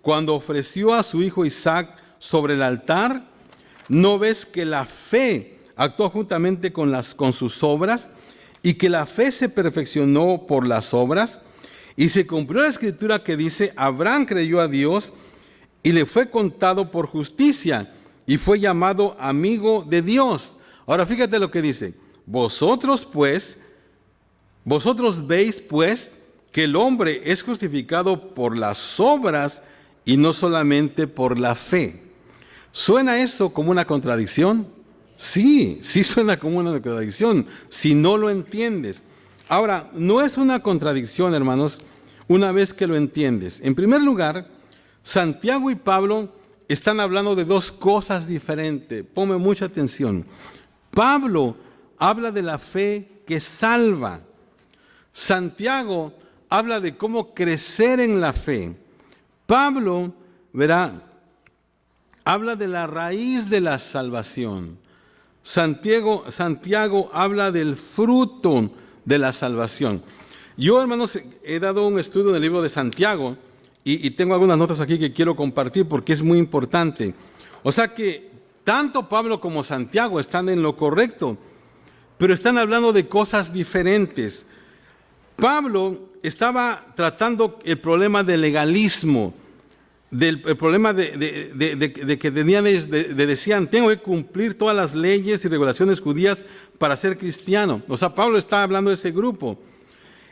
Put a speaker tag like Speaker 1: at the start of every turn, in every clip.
Speaker 1: cuando ofreció a su hijo Isaac sobre el altar, ¿no ves que la fe actuó juntamente con sus obras y que la fe se perfeccionó por las obras? Y se cumplió la escritura que dice, Abraham creyó a Dios y le fue contado por justicia y fue llamado amigo de Dios. Ahora fíjate lo que dice, vosotros veis pues que el hombre es justificado por las obras y no solamente por la fe. ¿Suena eso como una contradicción? Sí suena como una contradicción, si no lo entiendes. Ahora, no es una contradicción, hermanos, una vez que lo entiendes. En primer lugar, Santiago y Pablo están hablando de dos cosas diferentes. Ponme mucha atención. Pablo habla de la fe que salva. Santiago habla de cómo crecer en la fe. Pablo, habla de la raíz de la salvación. Santiago habla del fruto de la salvación. Yo, hermanos, he dado un estudio en el libro de Santiago y tengo algunas notas aquí que quiero compartir porque es muy importante. O sea que tanto Pablo como Santiago están en lo correcto, pero están hablando de cosas diferentes. Pablo estaba tratando el problema del legalismo, el problema de que decían, tengo que cumplir todas las leyes y regulaciones judías para ser cristiano. O sea, Pablo está hablando de ese grupo.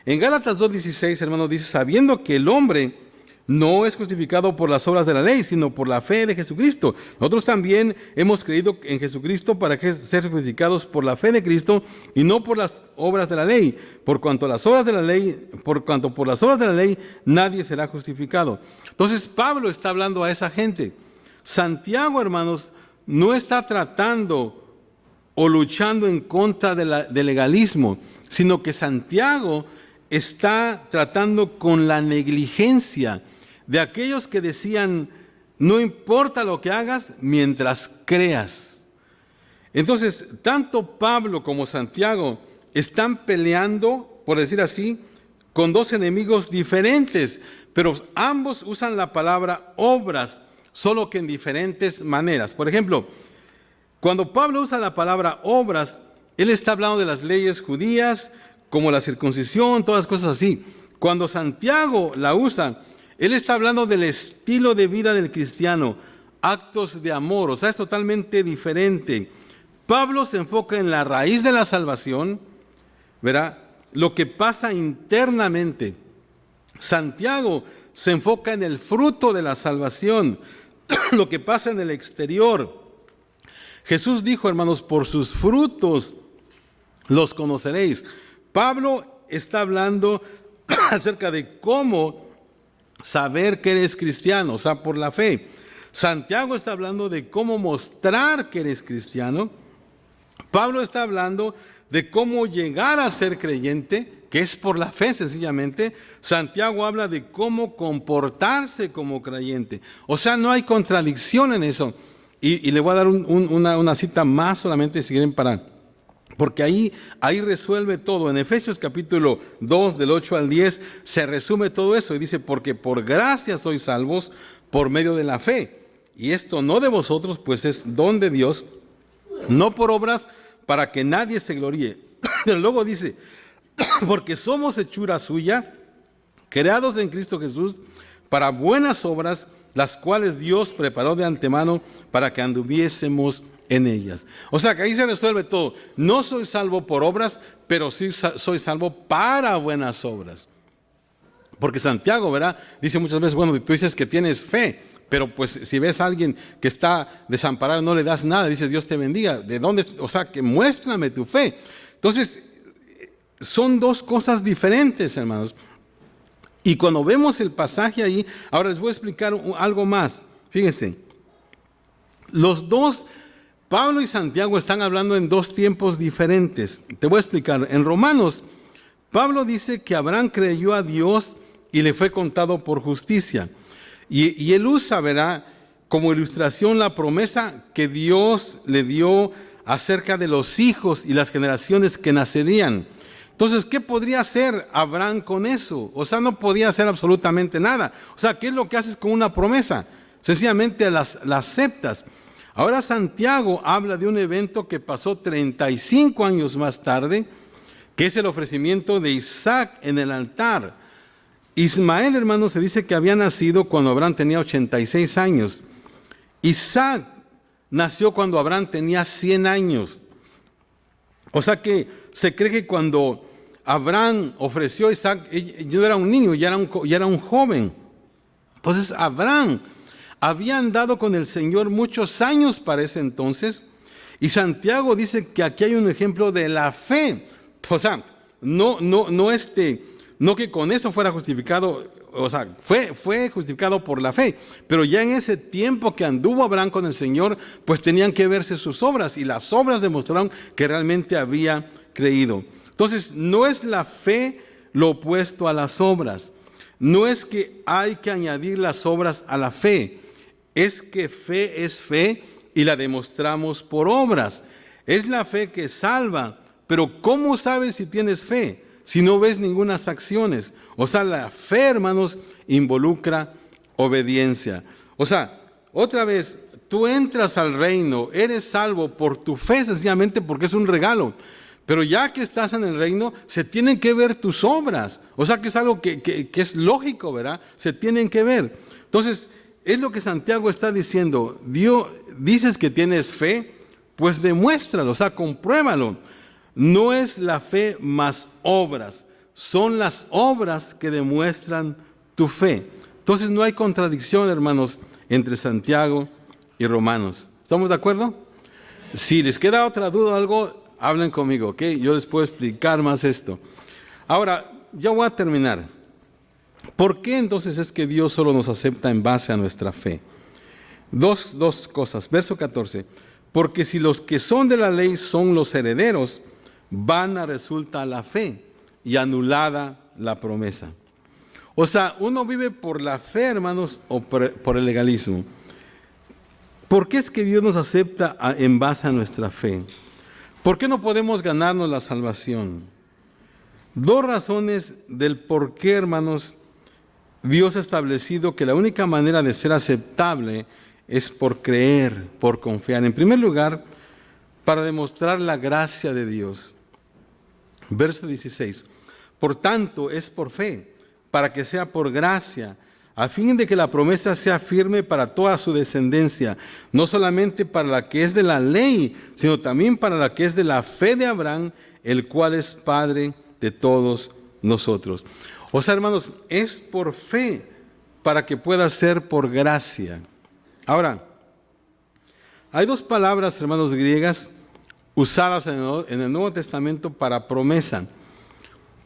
Speaker 1: En Gálatas 2:16, hermanos, dice, sabiendo que el hombre no es justificado por las obras de la ley, sino por la fe de Jesucristo. Nosotros también hemos creído en Jesucristo para ser justificados por la fe de Cristo y no por las obras de la ley, por cuanto por las obras de la ley nadie será justificado. Entonces Pablo está hablando a esa gente. Santiago, hermanos, no está tratando o luchando en contra del legalismo, sino que Santiago está tratando con la negligencia de aquellos que decían, no importa lo que hagas mientras creas. Entonces, tanto Pablo como Santiago están peleando, por decir así, con dos enemigos diferentes, pero ambos usan la palabra obras, solo que en diferentes maneras. Por ejemplo, cuando Pablo usa la palabra obras, él está hablando de las leyes judías, como la circuncisión, todas cosas así. Cuando Santiago la usa, él está hablando del estilo de vida del cristiano, actos de amor, o sea, es totalmente diferente. Pablo se enfoca en la raíz de la salvación, lo que pasa internamente. Santiago se enfoca en el fruto de la salvación, lo que pasa en el exterior. Jesús dijo, hermanos, por sus frutos los conoceréis. Pablo está hablando acerca de cómo saber que eres cristiano, o sea, por la fe. Santiago está hablando de cómo mostrar que eres cristiano. Pablo está hablando de cómo llegar a ser creyente, que es por la fe sencillamente. Santiago habla de cómo comportarse como creyente. O sea, no hay contradicción en eso. Y le voy a dar una cita más solamente si quieren porque ahí resuelve todo. En Efesios capítulo 2, del 8 al 10, se resume todo eso y dice, porque por gracia sois salvos por medio de la fe. Y esto no de vosotros, pues es don de Dios, no por obras para que nadie se gloríe. Pero luego dice, porque somos hechura suya, creados en Cristo Jesús, para buenas obras, las cuales Dios preparó de antemano para que anduviésemos en ellas. O sea que ahí se resuelve todo. No soy salvo por obras, pero sí soy salvo para buenas obras. Porque Santiago, dice muchas veces, bueno, tú dices que tienes fe, pero pues si ves a alguien que está desamparado, no le das nada, dices Dios te bendiga. ¿De dónde? O sea, que muéstrame tu fe. Entonces, son dos cosas diferentes, hermanos. Y cuando vemos el pasaje ahí, ahora les voy a explicar algo más. Fíjense, los dos, Pablo y Santiago, están hablando en dos tiempos diferentes. Te voy a explicar. En Romanos, Pablo dice que Abraham creyó a Dios y le fue contado por justicia. Y él usa, como ilustración la promesa que Dios le dio acerca de los hijos y las generaciones que nacerían. Entonces, ¿qué podría hacer Abraham con eso? O sea, no podía hacer absolutamente nada. O sea, ¿qué es lo que haces con una promesa? Sencillamente la aceptas. Ahora Santiago habla de un evento que pasó 35 años más tarde, que es el ofrecimiento de Isaac en el altar. Ismael, hermanos, se dice que había nacido cuando Abraham tenía 86 años. Isaac nació cuando Abraham tenía 100 años. O sea que se cree que cuando Abraham ofreció a Isaac, yo era un niño, ya era un joven. Entonces Abraham había andado con el Señor muchos años para ese entonces. Y Santiago dice que aquí hay un ejemplo de la fe. O sea, no que con eso fuera justificado, o sea, fue justificado por la fe, pero ya en ese tiempo que anduvo Abraham con el Señor, pues tenían que verse sus obras, y las obras demostraron que realmente había creído. Entonces, no es la fe lo opuesto a las obras, no es que hay que añadir las obras a la fe, es que fe es fe y la demostramos por obras. Es la fe que salva, pero ¿cómo sabes si tienes fe? Si no ves ninguna acciones. O sea, la fe, hermanos, involucra obediencia. O sea, otra vez, tú entras al reino, eres salvo por tu fe, sencillamente porque es un regalo. Pero ya que estás en el reino, se tienen que ver tus obras. O sea, que es algo que es lógico, ¿verdad? Se tienen que ver. Entonces, es lo que Santiago está diciendo. Dios, dices que tienes fe, pues demuéstralo, o sea, compruébalo. No es la fe más obras, son las obras que demuestran tu fe. Entonces no hay contradicción, hermanos, entre Santiago y Romanos. ¿Estamos de acuerdo? Si les queda otra duda o algo, hablen conmigo, ¿ok? Yo les puedo explicar más esto. Ahora, ya voy a terminar. ¿Por qué entonces es que Dios solo nos acepta en base a nuestra fe? Dos cosas. Verso 14. Porque si los que son de la ley son los herederos, vana resulta la fe y anulada la promesa. O sea, uno vive por la fe, hermanos, o por el legalismo. ¿Por qué es que Dios nos acepta en base a nuestra fe? ¿Por qué no podemos ganarnos la salvación? Dos razones del por qué, hermanos, Dios ha establecido que la única manera de ser aceptable es por creer, por confiar. En primer lugar, para demostrar la gracia de Dios. Verso 16. Por tanto, es por fe, para que sea por gracia, a fin de que la promesa sea firme para toda su descendencia, no solamente para la que es de la ley, sino también para la que es de la fe de Abraham, el cual es Padre de todos nosotros. O sea, hermanos, es por fe para que pueda ser por gracia. Ahora, hay dos palabras, hermanos, griegas usadas en el Nuevo Testamento para promesa.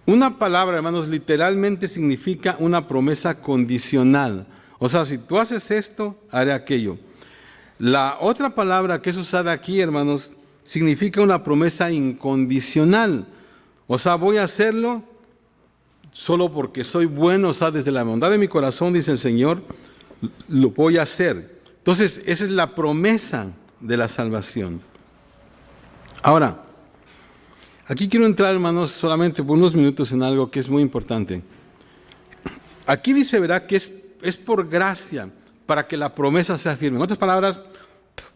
Speaker 1: Una palabra, hermanos, literalmente significa una promesa condicional. O sea, si tú haces esto, haré aquello. La otra palabra que es usada aquí, hermanos, significa una promesa incondicional. O sea, voy a hacerlo solo porque soy bueno, o sea, desde la bondad de mi corazón, dice el Señor, lo voy a hacer. Entonces, esa es la promesa de la salvación. Ahora, aquí quiero entrar, hermanos, solamente por unos minutos en algo que es muy importante. Aquí dice, verá, que es por gracia, para que la promesa sea firme. En otras palabras,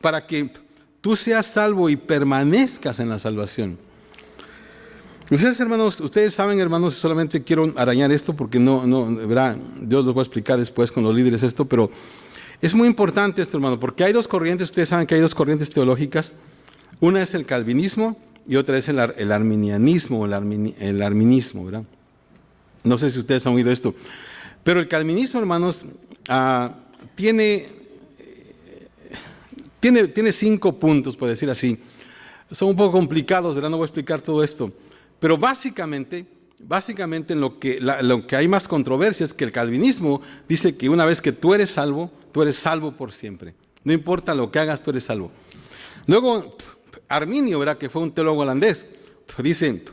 Speaker 1: para que tú seas salvo y permanezcas en la salvación. Ustedes saben, hermanos, solamente quiero arañar esto porque verá, Dios los va a explicar después con los líderes esto, pero es muy importante esto, hermano, porque hay dos corrientes, ustedes saben que hay dos corrientes teológicas. Una es el calvinismo y otra es el arminianismo o el arminismo, ¿verdad? No sé si ustedes han oído esto. Pero el calvinismo, hermanos, tiene 5 puntos, por decir así. Son un poco complicados, ¿verdad? No voy a explicar todo esto. Pero básicamente en lo que hay más controversia es que el calvinismo dice que una vez que tú eres salvo por siempre. No importa lo que hagas, tú eres salvo. Luego, Arminio, ¿verdad?, que fue un teólogo holandés, dice,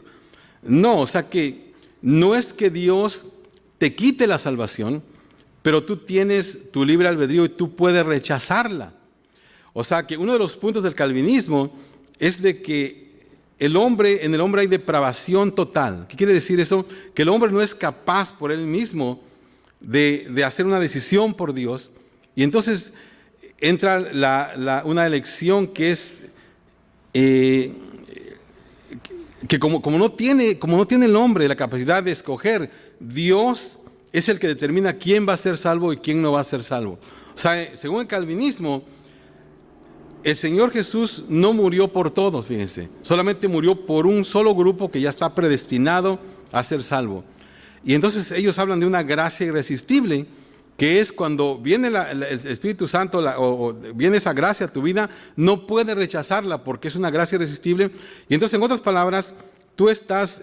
Speaker 1: no, o sea que no es que Dios te quite la salvación, pero tú tienes tu libre albedrío y tú puedes rechazarla. O sea que uno de los puntos del calvinismo es de que en el hombre hay depravación total. ¿Qué quiere decir eso? Que el hombre no es capaz por él mismo de hacer una decisión por Dios. Y entonces entra una elección que es que como no tiene el hombre la capacidad de escoger, Dios es el que determina quién va a ser salvo y quién no va a ser salvo. O sea, según el calvinismo, el Señor Jesús no murió por todos, fíjense, solamente murió por un solo grupo que ya está predestinado a ser salvo. Y entonces ellos hablan de una gracia irresistible, que es cuando viene el Espíritu Santo o viene esa gracia a tu vida, no puedes rechazarla porque es una gracia irresistible. Y entonces, en otras palabras, tú estás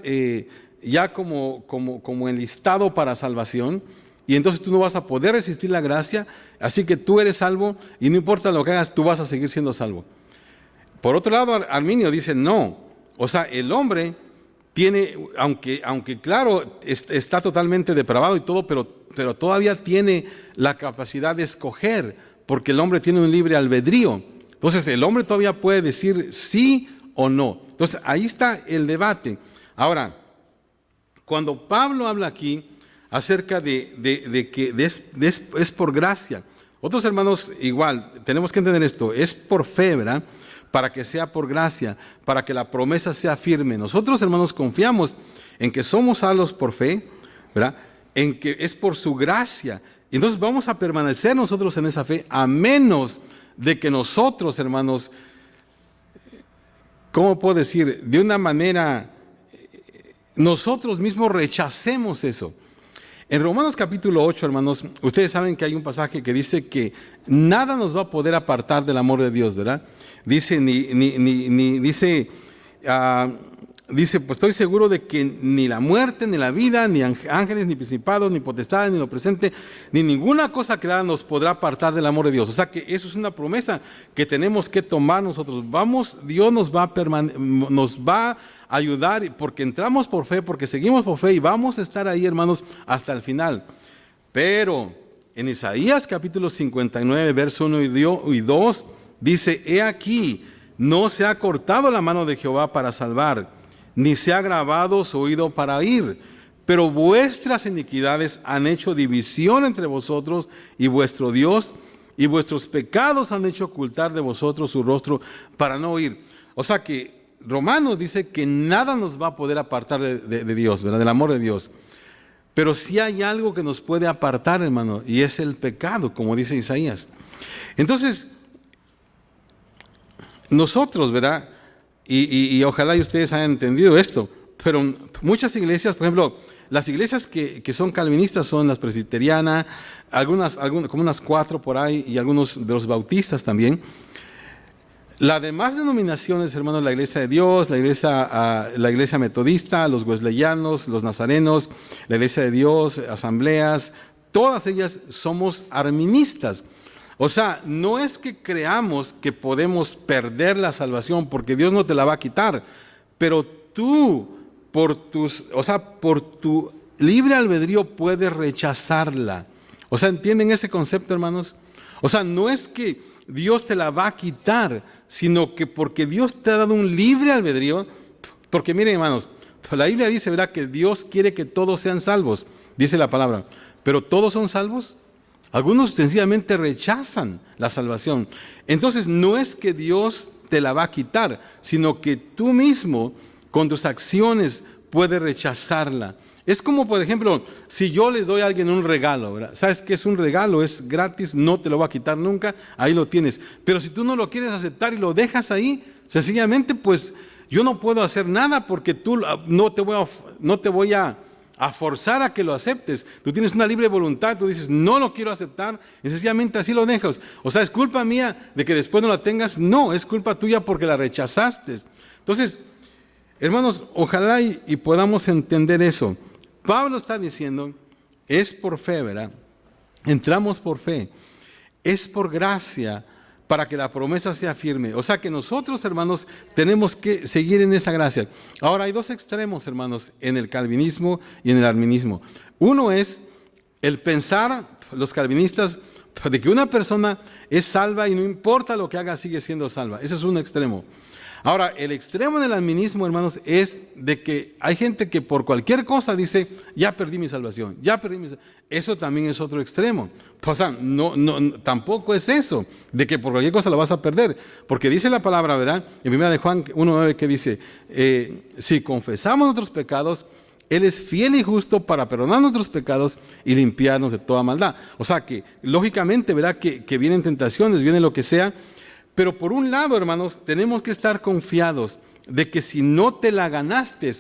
Speaker 1: ya como enlistado para salvación, y entonces tú no vas a poder resistir la gracia, así que tú eres salvo y no importa lo que hagas, tú vas a seguir siendo salvo. Por otro lado, Arminio dice no, o sea, el hombre tiene, aunque claro, está totalmente depravado y todo, pero todavía tiene la capacidad de escoger, porque el hombre tiene un libre albedrío. Entonces el hombre todavía puede decir sí o no. Entonces ahí está el debate. Ahora, cuando Pablo habla aquí acerca de que es por gracia, otros hermanos igual, tenemos que entender esto, es por fe, ¿verdad? Para que sea por gracia, para que la promesa sea firme. Nosotros, hermanos, confiamos en que somos salvos por fe, ¿verdad? En que es por su gracia. Entonces vamos a permanecer nosotros en esa fe, a menos de que nosotros, hermanos, ¿cómo puedo decir? De una manera, nosotros mismos rechacemos eso. En Romanos capítulo 8, hermanos, ustedes saben que hay un pasaje que dice que nada nos va a poder apartar del amor de Dios, ¿verdad? Dice, dice, pues estoy seguro de que ni la muerte, ni la vida, ni ángeles, ni principados, ni potestades, ni lo presente, ni ninguna cosa creada nos podrá apartar del amor de Dios. O sea que eso es una promesa que tenemos que tomar nosotros. Dios nos va a ayudar porque entramos por fe, porque seguimos por fe y vamos a estar ahí, hermanos, hasta el final. Pero en Isaías capítulo 59, verso 1 y 2, dice, he aquí, no se ha cortado la mano de Jehová para salvar, ni se ha agravado su oído para oír, pero vuestras iniquidades han hecho división entre vosotros y vuestro Dios, y vuestros pecados han hecho ocultar de vosotros su rostro para no oír. O sea que Romanos dice que nada nos va a poder apartar de Dios, ¿verdad? Del amor de Dios. Pero sí hay algo que nos puede apartar, hermano, y es el pecado, como dice Isaías. Entonces, nosotros, ¿verdad? Y ojalá y ustedes hayan entendido esto, pero muchas iglesias, por ejemplo, las iglesias que son calvinistas son las presbiterianas, algunas, como unas 4 por ahí, y algunos de los bautistas también. Las demás denominaciones, hermanos, la Iglesia de Dios, la iglesia metodista, los wesleyanos, los nazarenos, la Iglesia de Dios, asambleas, todas ellas somos arministas. O sea, no es que creamos que podemos perder la salvación, porque Dios no te la va a quitar, pero tú, por tu libre albedrío puedes rechazarla. O sea, ¿entienden ese concepto, hermanos? O sea, no es que Dios te la va a quitar, sino que porque Dios te ha dado un libre albedrío, porque miren, hermanos, la Biblia dice, ¿verdad?, que Dios quiere que todos sean salvos, dice la palabra, pero ¿todos son salvos? Algunos sencillamente rechazan la salvación. Entonces no es que Dios te la va a quitar, sino que tú mismo con tus acciones puedes rechazarla. Es como, por ejemplo, si yo le doy a alguien un regalo, ¿verdad? ¿Sabes qué es un regalo? Es gratis, no te lo va a quitar nunca, ahí lo tienes. Pero si tú no lo quieres aceptar y lo dejas ahí, sencillamente pues yo no puedo hacer nada porque tú no te voy a forzar a que lo aceptes. Tú tienes una libre voluntad, tú dices, no lo quiero aceptar, y sencillamente así lo dejas. O sea, ¿es culpa mía de que después no la tengas? No, es culpa tuya porque la rechazaste. Entonces, hermanos, ojalá y podamos entender eso. Pablo está diciendo, es por fe, ¿verdad? Entramos por fe. Es por gracia para que la promesa sea firme. O sea que nosotros, hermanos, tenemos que seguir en esa gracia. Ahora, hay dos extremos, hermanos, en el calvinismo y en el arminismo. Uno es el pensar, los calvinistas, de que una persona es salva y no importa lo que haga, sigue siendo salva. Ese es un extremo. Ahora, el extremo del animismo, hermanos, es de que hay gente que por cualquier cosa dice, ya perdí mi salvación, ya perdí mi salvación. Eso también es otro extremo. O sea, tampoco es eso, de que por cualquier cosa la vas a perder. Porque dice la palabra, ¿verdad? En 1 de Juan 1:9 que dice, si confesamos nuestros pecados, Él es fiel y justo para perdonar nuestros pecados y limpiarnos de toda maldad. O sea que, lógicamente, ¿verdad? Que vienen tentaciones, viene lo que sea. Pero por un lado, hermanos, tenemos que estar confiados de que si no te la ganaste,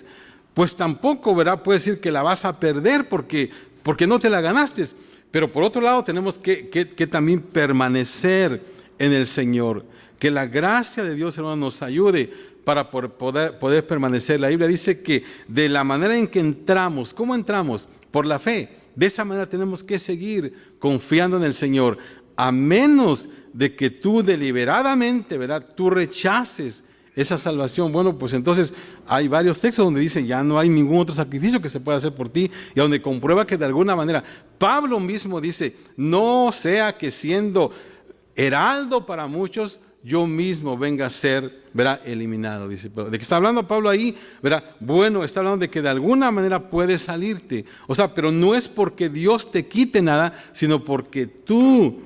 Speaker 1: pues tampoco, ¿verdad? Puedes decir que la vas a perder porque no te la ganaste. Pero por otro lado, tenemos que también permanecer en el Señor. Que la gracia de Dios, hermanos, nos ayude para poder permanecer. La Biblia dice que de la manera en que entramos, ¿cómo entramos? Por la fe. De esa manera tenemos que seguir confiando en el Señor. A menos de que tú deliberadamente, ¿verdad?, tú rechaces esa salvación. Bueno, pues entonces hay varios textos donde dicen ya no hay ningún otro sacrificio que se pueda hacer por ti, y donde comprueba que de alguna manera, Pablo mismo dice, no sea que siendo heraldo para muchos, yo mismo venga a ser, ¿verdad?, eliminado. Dice, ¿de qué está hablando Pablo ahí? ¿Verdad? Bueno, está hablando de que de alguna manera puedes salirte. O sea, pero no es porque Dios te quite nada, sino porque tú